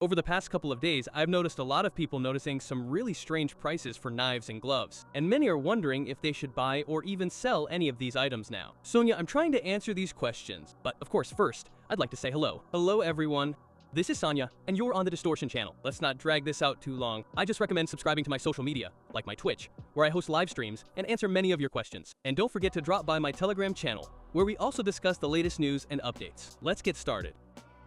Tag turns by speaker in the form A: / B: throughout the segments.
A: Over the past couple of days, I've noticed a lot of people noticing some really strange prices for knives and gloves, and many are wondering if they should buy or even sell any of these items now. Sonia, I'm trying to answer these questions, but of course first, I'd like to say hello. Hello everyone. This is Sonia, and you're on the Distortion channel. Let's not drag this out too long. I just recommend subscribing to my social media, like my Twitch, where I host live streams and answer many of your questions. And don't forget to drop by my Telegram channel, where we also discuss the latest news and updates. Let's get started.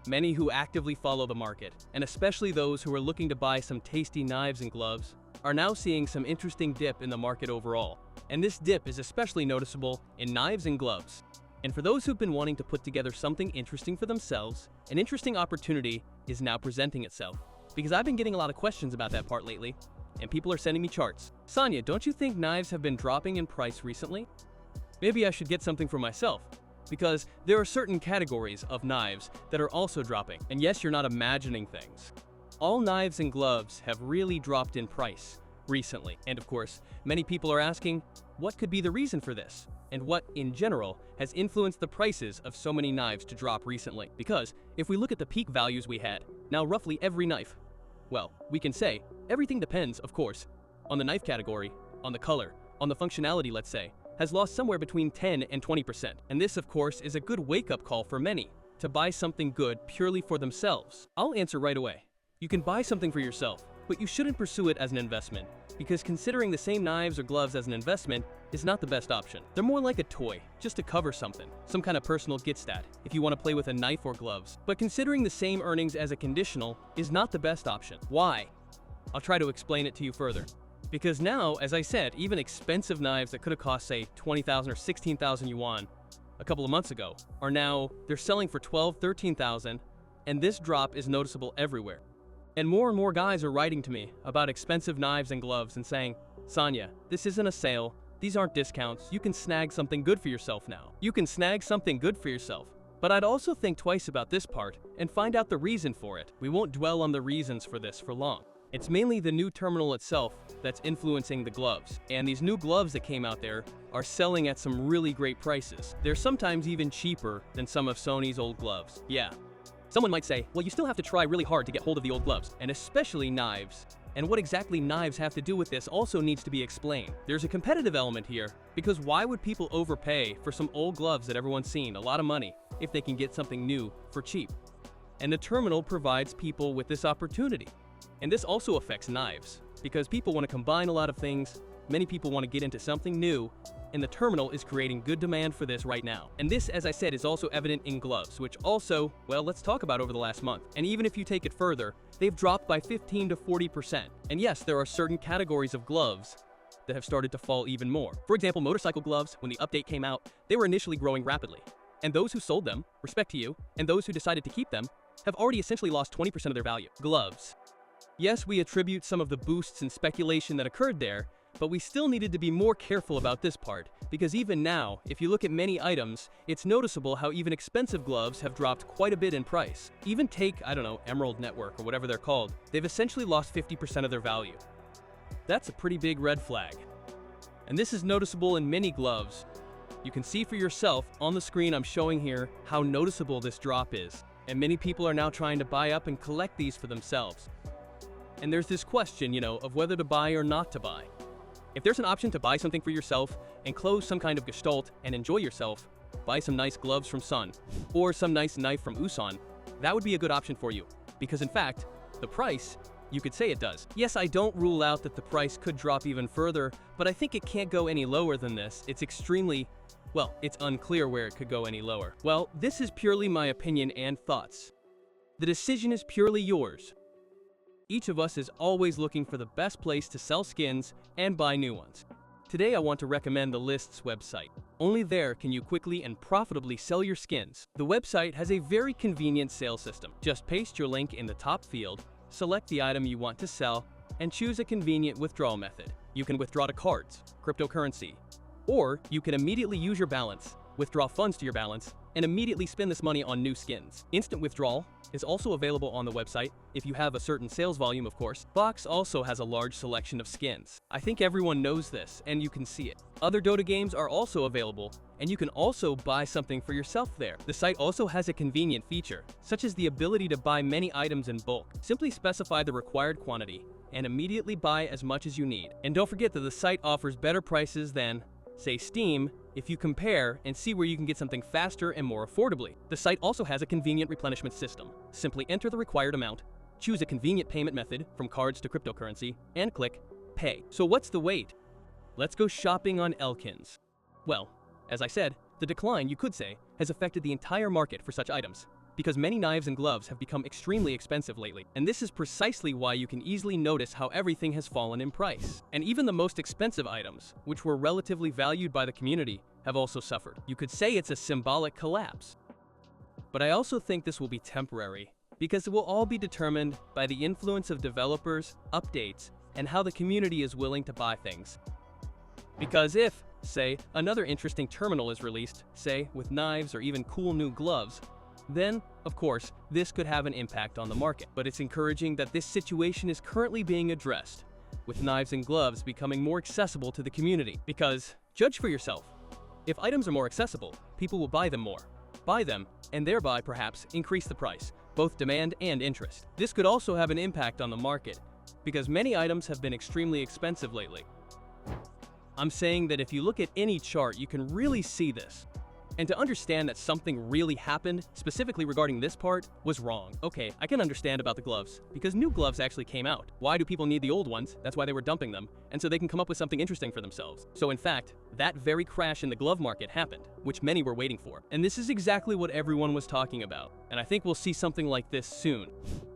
A: Many who actively follow the market, and especially those who are looking to buy some tasty knives and gloves, are now seeing some interesting dip in the market overall. And this dip is especially noticeable in knives and gloves. And for those who've been wanting to put together something interesting for themselves, an interesting opportunity is now presenting itself. Because I've been getting a lot of questions about that part lately, and people are sending me charts. Sonia, don't you think knives have been dropping in price recently? Maybe I should get something for myself. Because there are certain categories of knives that are also dropping. And yes, you're not imagining things. All knives and gloves have really dropped in price recently. And of course, many people are asking, what could be the reason for this? And what, in general, has influenced the prices of so many knives to drop recently? Because if we look at the peak values we had, now roughly every knife, well, we can say everything depends, of course, on the knife category, on the color, on the functionality, let's say, has lost somewhere between 10 and 20%. And this, of course, is a good wake-up call for many to buy something good purely for themselves. I'll answer right away. You can buy something for yourself, but you shouldn't pursue it as an investment, because considering the same knives or gloves as an investment is not the best option. They're more like a toy, just to cover something, some kind of personal get stat, if you want to play with a knife or gloves. But considering the same earnings as a conditional is not the best option. Why? I'll try to explain it to you further. Because now, as I said, even expensive knives that could have cost, say, 20,000 or 16,000 yuan a couple of months ago are now, they're selling for 12, 13,000, and this drop is noticeable everywhere. And more guys are writing to me about expensive knives and gloves and saying, Sonia, this isn't a sale, these aren't discounts, you can snag something good for yourself now. You can snag something good for yourself. But I'd also think twice about this part and find out the reason for it. We won't dwell on the reasons for this for long. It's mainly the new terminal itself that's influencing the gloves. And these new gloves that came out there are selling at some really great prices. They're sometimes even cheaper than some of Sony's old gloves. Yeah. Someone might say, well, you still have to try really hard to get hold of the old gloves, and especially knives. And what exactly knives have to do with this also needs to be explained. There's a competitive element here, because why would people overpay for some old gloves that everyone's seen, a lot of money, if they can get something new for cheap? And the terminal provides people with this opportunity. And this also affects knives, because people want to combine a lot of things, many people want to get into something new, and the terminal is creating good demand for this right now. And this, as I said, is also evident in gloves, which also, well, let's talk about over the last month. And even if you take it further, they've dropped by 15 to 40%. And yes, there are certain categories of gloves that have started to fall even more. For example, motorcycle gloves, when the update came out, they were initially growing rapidly. And those who sold them, respect to you, and those who decided to keep them, have already essentially lost 20% of their value. Gloves. Yes, we attribute some of the boosts and speculation that occurred there, but we still needed to be more careful about this part, because even now, if you look at many items, it's noticeable how even expensive gloves have dropped quite a bit in price. Even take, I don't know, Emerald Network or whatever they're called, they've essentially lost 50% of their value. That's a pretty big red flag. And this is noticeable in many gloves. You can see for yourself on the screen I'm showing here how noticeable this drop is, and many people are now trying to buy up and collect these for themselves. And there's this question, of whether to buy or not to buy. If there's an option to buy something for yourself and close some kind of gestalt and enjoy yourself, buy some nice gloves from Sun, or some nice knife from Usan, that would be a good option for you. Because in fact, the price, you could say it does. Yes, I don't rule out that the price could drop even further, but I think it can't go any lower than this. It's extremely, well, it's unclear where it could go any lower. Well, this is purely my opinion and thoughts. The decision is purely yours. Each of us is always looking for the best place to sell skins and buy new ones. Today I want to recommend the Lists website. Only there can you quickly and profitably sell your skins. The website has a very convenient sales system. Just paste your link in the top field, select the item you want to sell, and choose a convenient withdrawal method. You can withdraw to cards, cryptocurrency, or you can immediately use your balance, withdraw funds to your balance, and immediately spend this money on new skins. Instant withdrawal is also available on the website, if you have a certain sales volume, of course. Box also has a large selection of skins. I think everyone knows this, and you can see it. Other Dota games are also available, and you can also buy something for yourself there. The site also has a convenient feature, such as the ability to buy many items in bulk. Simply specify the required quantity and immediately buy as much as you need. And don't forget that the site offers better prices than, say, Steam, if you compare and see where you can get something faster and more affordably. The site also has a convenient replenishment system. Simply enter the required amount, choose a convenient payment method from cards to cryptocurrency, and click Pay. So what's the wait? Let's go shopping on Elkins. Well, as I said, the decline, you could say, has affected the entire market for such items, because many knives and gloves have become extremely expensive lately, and this is precisely why you can easily notice how everything has fallen in price. And even the most expensive items, which were relatively valued by the community, have also suffered. You could say it's a symbolic collapse. But I also think this will be temporary, because it will all be determined by the influence of developers, updates, and how the community is willing to buy things. Because if, say, another interesting terminal is released, say, with knives or even cool new gloves, then, of course, this could have an impact on the market. But it's encouraging that this situation is currently being addressed, with knives and gloves becoming more accessible to the community. Because, judge for yourself, if items are more accessible, people will buy them more. Buy them, and thereby perhaps increase the price, both demand and interest. This could also have an impact on the market, because many items have been extremely expensive lately. I'm saying that if you look at any chart, you can really see this. And to understand that something really happened, specifically regarding this part, was wrong. Okay, I can understand about the gloves, because new gloves actually came out. Why do people need the old ones? That's why they were dumping them, and so they can come up with something interesting for themselves. So in fact, that very crash in the glove market happened, which many were waiting for. And this is exactly what everyone was talking about. And I think we'll see something like this soon.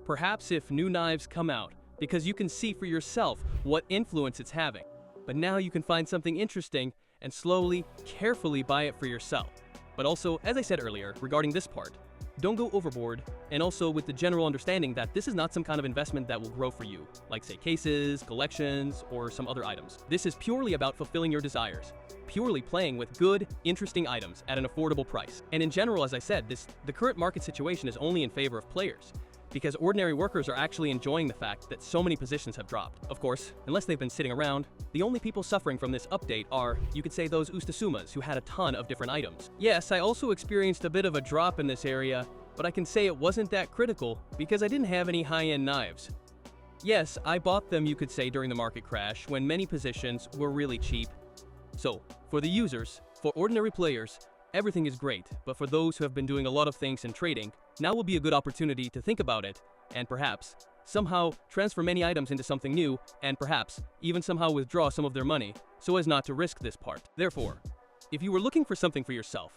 A: Perhaps if new knives come out, because you can see for yourself what influence it's having. But now you can find something interesting and slowly, carefully buy it for yourself. But also, as I said earlier, regarding this part, don't go overboard, and also with the general understanding that this is not some kind of investment that will grow for you, like say cases, collections, or some other items. This is purely about fulfilling your desires, purely playing with good, interesting items at an affordable price. And in general, as I said, the current market situation is only in favor of players, because ordinary workers are actually enjoying the fact that so many positions have dropped. Of course, unless they've been sitting around, the only people suffering from this update are, you could say, those Ustasumas who had a ton of different items. Yes, I also experienced a bit of a drop in this area, but I can say it wasn't that critical because I didn't have any high-end knives. Yes, I bought them, you could say, during the market crash when many positions were really cheap. So, for the users, for ordinary players, everything is great, but for those who have been doing a lot of things in trading, now will be a good opportunity to think about it, and perhaps, somehow transfer many items into something new, and perhaps, even somehow withdraw some of their money, so as not to risk this part. Therefore, if you were looking for something for yourself,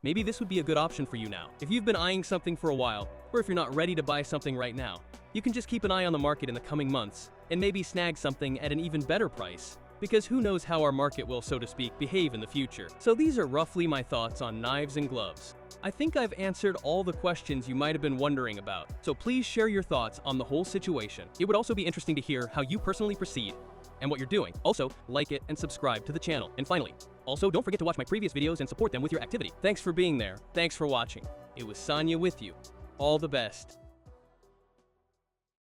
A: maybe this would be a good option for you now. If you've been eyeing something for a while, or if you're not ready to buy something right now, you can just keep an eye on the market in the coming months, and maybe snag something at an even better price. Because who knows how our market will, so to speak, behave in the future. So these are roughly my thoughts on knives and gloves. I think I've answered all the questions you might have been wondering about, so please share your thoughts on the whole situation. It would also be interesting to hear how you personally proceed and what you're doing. Also, like it and subscribe to the channel. And finally, also don't forget to watch my previous videos and support them with your activity. Thanks for being there. Thanks for watching. It was Sonya with you. All the best.